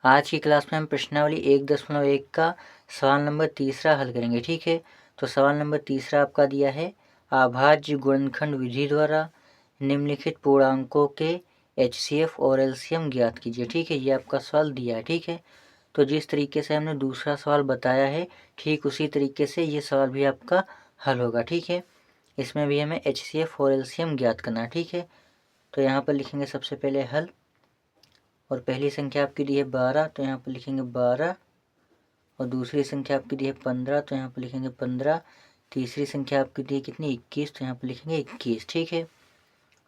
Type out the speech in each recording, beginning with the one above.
आज की क्लास में हम प्रश्नावली 1.1 का सवाल नंबर 3 हल करेंगे। ठीक है, तो सवाल नंबर 3 आपका दिया है, अभाज्य गुणनखंड विधि द्वारा निम्नलिखित पूर्णांकों के HCF और LCM ज्ञात कीजिए। ठीक है, ये आपका सवाल दिया है। ठीक है, तो जिस तरीके से हमने दूसरा सवाल बताया है ठीक उसी तरीके से ये सवाल भी आपका हल होगा। ठीक है, इसमें भी हमें HCF और LCM ज्ञात करना है। ठीक है, तो यहाँ पर लिखेंगे सबसे पहले हल, और पहली संख्या आपकी दी है 12, तो यहाँ पर लिखेंगे 12, और दूसरी संख्या आपकी दी है 15, तो यहाँ पर लिखेंगे 15, तीसरी संख्या आपकी दी है कितनी 21, तो यहाँ पर लिखेंगे 21। ठीक है,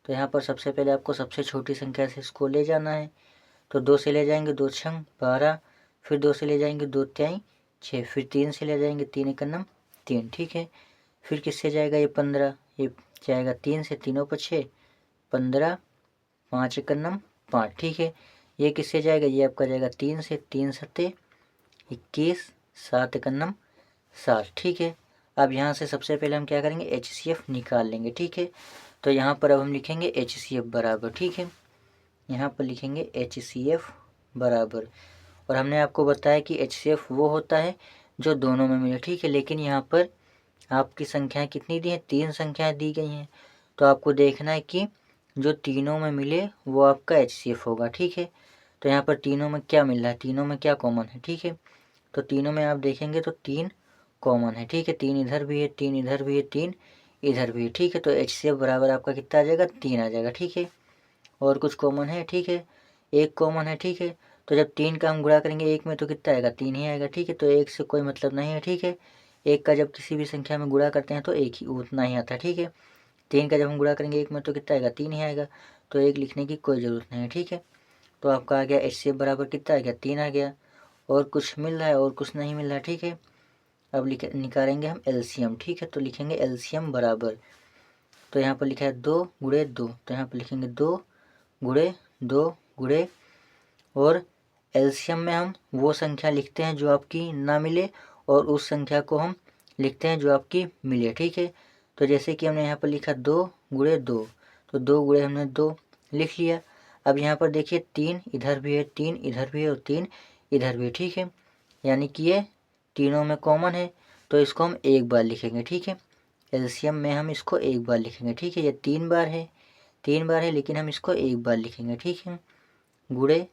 तो यहाँ पर सबसे पहले आपको सबसे छोटी संख्या से इसको ले जाना है, तो 2 से ले जाएंगे 2 छंग 12, फिर 2 से ले जाएंगे 2 त्याई 6, फिर 3 से ले जाएंगे 3 एकन्नम 3। ठीक है, फिर किससे जाएगा ये 15, ये जाएगा 3 से, तीनों पर 6 15, 5 एकन्नम 5। ठीक है, ये किससे जाएगा, ये आपका जाएगा 3 से, 3 सत्ते 21, 7 एकन्नम 7। ठीक है, अब यहाँ से सबसे पहले हम क्या करेंगे HCF निकाल लेंगे। ठीक है, तो यहाँ पर अब हम लिखेंगे HCF बराबर, ठीक है, यहाँ पर लिखेंगे HCF बराबर, और हमने आपको बताया कि HCF वो होता है जो दोनों में मिले। ठीक है, लेकिन यहाँ पर आपकी संख्याएं कितनी दी हैं, 3 संख्याएं दी गई हैं, तो आपको देखना है कि जो तीनों में मिले वो आपका HCF होगा। ठीक है, तो यहाँ पर तीनों में क्या मिल रहा है, तीनों में क्या कॉमन है। ठीक है, तो तीनों में आप देखेंगे तो 3 कॉमन है। ठीक है, 3 इधर भी है, 3 इधर भी है, 3 इधर भी है। ठीक है, तो HCF बराबर आपका कितना आ जाएगा, 3 आ जाएगा। ठीक है, और कुछ कॉमन है, ठीक है, 1 कॉमन है। ठीक है, तो जब 3 का हम गुणा करेंगे 1 में तो कितना आएगा, 3 ही आएगा। ठीक है, तो 1 से कोई मतलब नहीं है। ठीक है, 1 का जब किसी भी संख्या में गुणा करते हैं तो 1 ही उतना ही आता है। ठीक है, 3 का जब हम गुणा करेंगे 1 में तो कितना आएगा, 3 ही आएगा, तो 1 लिखने की कोई ज़रूरत नहीं है। ठीक है, तो आपका आ गया HCF बराबर कितना आ गया, 3 आ गया, और कुछ मिल रहा है और कुछ नहीं मिल रहा है। ठीक है, अब निकालेंगे हम LCM। ठीक है, तो लिखेंगे LCM बराबर, तो यहाँ पर लिखा है 2 गुणे 2, तो यहाँ पर लिखेंगे 2 गुणे 2 गुणे, और LCM में हम वो संख्या लिखते हैं जो आपकी ना मिले, और उस संख्या को हम लिखते हैं जो आपकी मिले। ठीक है, तो जैसे कि हमने यहाँ पर लिखा 2 गुणे 2, तो 2 गुणे हमने 2 लिख लिया। अब यहाँ पर देखिए 3 इधर भी है, 3 इधर भी है, और 3 इधर भी है। ठीक है, यानी कि ये तीनों में कॉमन है, तो इसको हम एक बार लिखेंगे। ठीक है, LCM में हम इसको एक बार लिखेंगे। ठीक है, ये 3 बार है, 3 बार है, लेकिन हम इसको एक बार लिखेंगे। ठीक है, गुणे,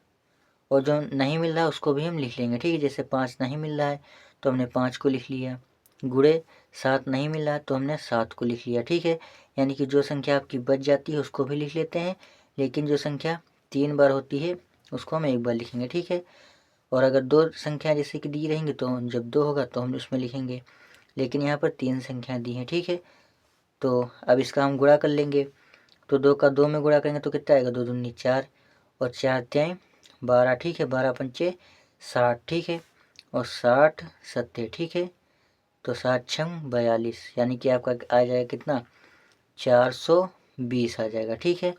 और जो नहीं मिल रहा है उसको भी हम लिख लेंगे। ठीक है, जैसे 5 नहीं मिल रहा है तो हमने 5 को लिख लिया, गुणे 7 नहीं मिल रहा है तो हमने 7 को लिख लिया। ठीक है, यानी कि जो संख्या आपकी बच जाती है उसको भी लिख लेते हैं, लेकिन जो संख्या 3 बार होती है उसको हम एक बार लिखेंगे। ठीक है, और अगर 2 संख्या जैसे कि दी रहेंगी तो जब 2 होगा तो हम उसमें लिखेंगे, लेकिन यहाँ पर 3 संख्या दी हैं। ठीक है, तो अब इसका हम गुणा कर लेंगे, तो 2 का 2 में गुणा करेंगे तो कितना आएगा, 2 दूनी 4, और 4 त्याई 12। ठीक है, 12 पंचे 60। ठीक है, और 60 सत्ते। ठीक है, तो 7 छंग 42, यानी कि आपका आ जाएगा कितना, 420 आ जाएगा। ठीक है,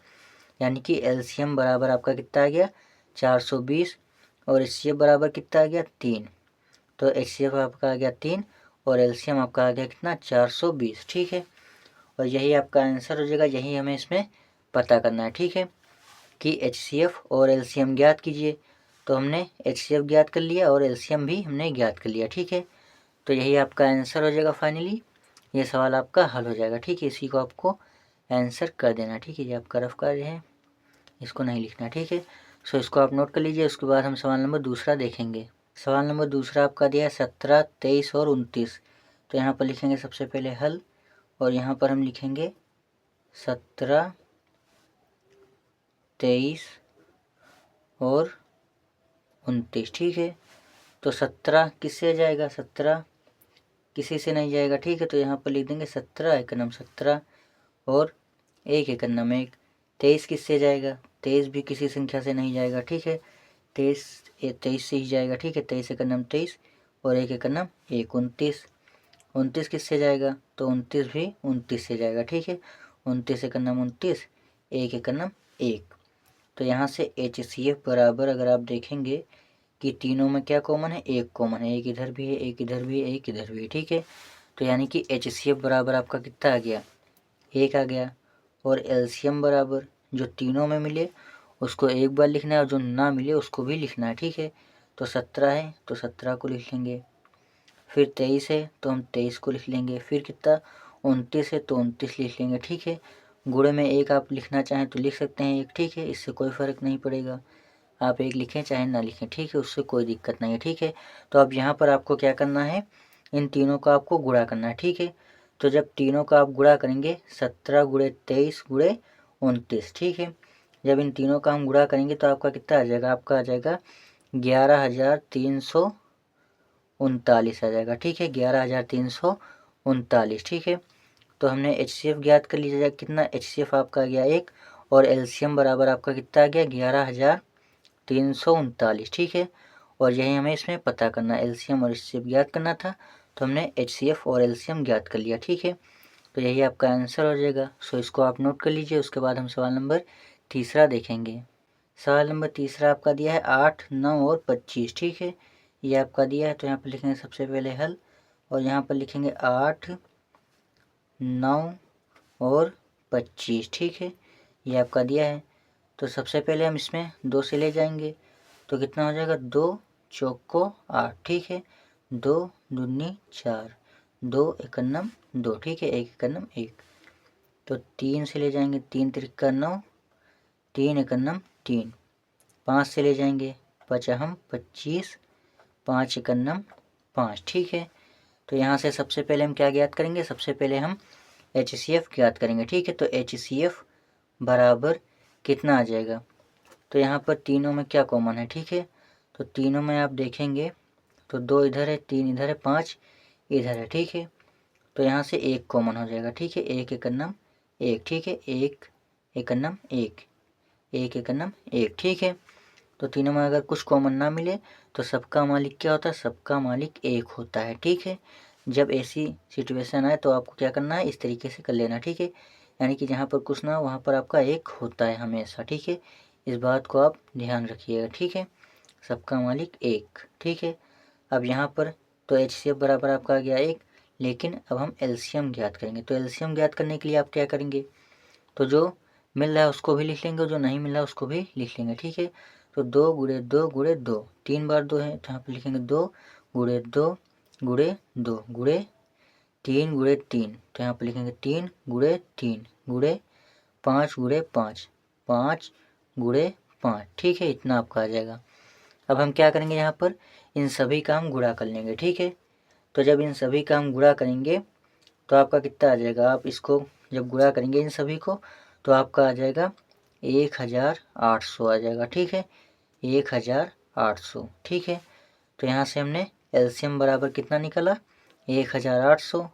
यानी कि LCM बराबर आपका कितना आ गया, 420, और HCF बराबर कितना आ गया, 3। तो HCF आपका आ गया 3, और LCM आपका आ गया कितना, 420। ठीक है, और यही आपका आंसर हो जाएगा, यही हमें इसमें पता करना है। ठीक है, कि HCF और LCM ज्ञात कीजिए, तो हमने HCF ज्ञात कर लिया और LCM भी हमने ज्ञात कर लिया। ठीक है, तो यही आपका आंसर हो जाएगा। फाइनली ये सवाल आपका हल हो जाएगा। ठीक है, इसी को आपको आंसर कर देना। ठीक है, ये आपका रफ कार्य है, इसको नहीं लिखना। ठीक है, सो इसको आप नोट कर लीजिए। उसके बाद हम सवाल नंबर 2 देखेंगे। सवाल नंबर 2 आपका दिया है 17, 23 और 29, तो यहाँ पर लिखेंगे सबसे पहले हल, और यहाँ पर हम लिखेंगे 17, 23 और 29। ठीक है, तो 17 किससे जाएगा, 17 किसी से नहीं जाएगा। ठीक है, तो यहाँ पर लिख देंगे 17 एकन्नम 17, और 1 एकन्नम 1। 23 किससे जाएगा, 23 भी किसी संख्या से नहीं जाएगा। ठीक है, 23 से ही जाएगा। ठीक है, 23 एकन्नम 23, और 1 एकन्नम 1 29। 29 किससे जाएगा, तो 29 भी 29 से जाएगा। ठीक है, 29 एकन्नम 29, 1 एकन्नम 1। तो यहाँ से HCF बराबर अगर आप देखेंगे कि तीनों में क्या कॉमन है, 1 कॉमन है, 1 इधर भी है, 1 इधर भी है, 1 इधर भी है। ठीक है, तो यानी कि HCF बराबर आपका कितना आ गया, 1 आ गया, और LCM बराबर जो तीनों में मिले उसको एक बार लिखना है, और जो ना मिले उसको भी लिखना है। ठीक है, तो 17 है तो 17 को लिख लेंगे। फिर 23 है तो हम 23 को लिख लेंगे। फिर कितना 29 है तो 29 लिख लेंगे। ठीक है, गुणे में एक आप लिखना चाहें तो लिख सकते हैं एक। ठीक है, इससे कोई फ़र्क नहीं पड़ेगा, आप एक लिखें चाहे ना लिखें। ठीक है, उससे कोई दिक्कत नहीं है। ठीक है, तो अब यहाँ पर आपको क्या करना है, इन तीनों का आपको गुणा करना है। ठीक है, तो जब तीनों का आप गुणा करेंगे 17 गुणे 23 गुणे 29। ठीक है, जब इन तीनों का हम गुणा करेंगे तो आपका कितना आ जाएगा, आपका आ जाएगा 11,339 आ जाएगा। ठीक है, 11,339। ठीक है, तो हमने HCF ज्ञात कर लीजिएगा। कितना HCF आपका आ गया 1 और LCM बराबर आपका कितना आ गया 11,339। ठीक है, और यही हमें इसमें पता करना, LCM और HCF ज्ञात करना था, तो हमने HCF और LCM ज्ञात कर लिया। ठीक है, तो यही आपका आंसर हो जाएगा। सो इसको आप नोट कर लीजिए। उसके बाद हम सवाल नंबर तीसरा देखेंगे। सवाल नंबर तीसरा आपका दिया है 8, 9 और 25। ठीक है, ये आपका दिया है, तो यहाँ पर लिखेंगे सबसे पहले हल, और यहाँ पर लिखेंगे 8, 9 और 25। ठीक है, ये आपका दिया है, तो सबसे पहले हम इसमें 2 से ले जाएंगे तो कितना हो जाएगा 2 चौको 8। ठीक है, 2 दूनी 4, 2 एकन्नम 2। ठीक है, 1 एकन्नम 1। तो 3 से ले जाएंगे 3 त्रिक्का 9, 3 एकन्नम 3। 5 से ले जाएंगे पचहम 25, 5 एकन्नम 5। ठीक है, तो यहाँ से सबसे पहले हम क्या ज्ञात करेंगे, सबसे पहले हम HCF ज्ञात करेंगे। ठीक है, तो HCF बराबर कितना आ जाएगा, तो यहाँ पर तीनों में क्या कॉमन है। ठीक है, तो तीनों में आप देखेंगे तो 2 इधर है, 3 इधर है, 5 इधर है। ठीक है, तो यहाँ से 1 कॉमन हो जाएगा। ठीक है, 1 एकन्नम 1। ठीक है, 1 एकन्नम 1, 1 एकन्नम 1। ठीक है, तो तीनों में अगर कुछ कॉमन ना मिले तो सबका मालिक क्या होता है, सबका मालिक 1 होता है। ठीक है, जब ऐसी सिचुएशन आए तो आपको क्या करना है, इस तरीके से कर लेना। ठीक है, यानी कि जहाँ पर कुछ ना हो वहाँ पर आपका 1 होता है हमेशा। ठीक है, इस बात को आप ध्यान रखिएगा। ठीक है, सबका मालिक 1। ठीक है, अब यहाँ पर तो HCF बराबर आपका आ गया 1, लेकिन अब हम LCM ज्ञात करेंगे। तो LCM ज्ञात करने के लिए आप क्या करेंगे, तो जो मिल रहा है उसको भी लिख लेंगे, जो नहीं मिल रहा है उसको भी लिख लेंगे। ठीक है, तो 2 गुणे 2 गुणे 2, 3 बार 2 है तो यहाँ पर लिखेंगे 2 गुणे 2 गुणे 2 गुणे 3 गुणे 3, तो यहाँ पर लिखेंगे 3 गुणे 3 गुणे 5 गुणे 5, 5 गुणे 5। ठीक है, इतना आपका आ जाएगा। अब हम क्या करेंगे, यहाँ पर इन सभी का हम गुणा कर लेंगे। ठीक है, तो जब इन सभी का हम गुणा करेंगे तो आपका कितना आ जाएगा, आप इसको जब गुणा करेंगे इन सभी को तो आपका आ जाएगा 1800 आ जाएगा। ठीक है, 1800। ठीक है, तो यहाँ से हमने LCM बराबर कितना निकला 1800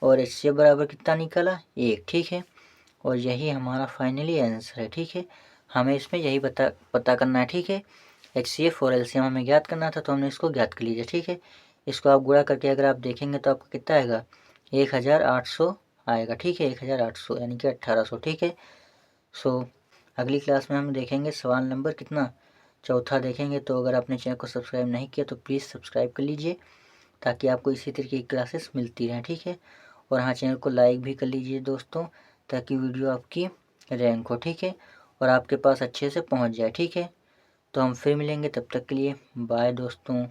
और HCF बराबर कितना निकला 1। ठीक है, और यही हमारा फाइनली आंसर है। ठीक है, हमें इसमें यही पता करना है। ठीक है, HCF और LCM हमें ज्ञात करना था, तो हमने इसको ज्ञात कर लीजिए। ठीक है, इसको आप गुणा करके अगर आप देखेंगे तो आपका कितना आएगा 1800 आएगा। ठीक है, 1800 यानी कि 1800। ठीक है, सो अगली क्लास में हम देखेंगे सवाल नंबर कितना, चौथा देखेंगे। तो अगर आपने चैनल को सब्सक्राइब नहीं किया तो प्लीज़ सब्सक्राइब कर लीजिए ताकि आपको इसी तरीके की क्लासेस मिलती रहें। ठीक है, और हाँ, चैनल को लाइक भी कर लीजिए दोस्तों, ताकि वीडियो आपकी रैंक हो। ठीक है, और आपके पास अच्छे से पहुंच जाए। ठीक है, तो हम फिर मिलेंगे, तब तक के लिए बाय दोस्तों।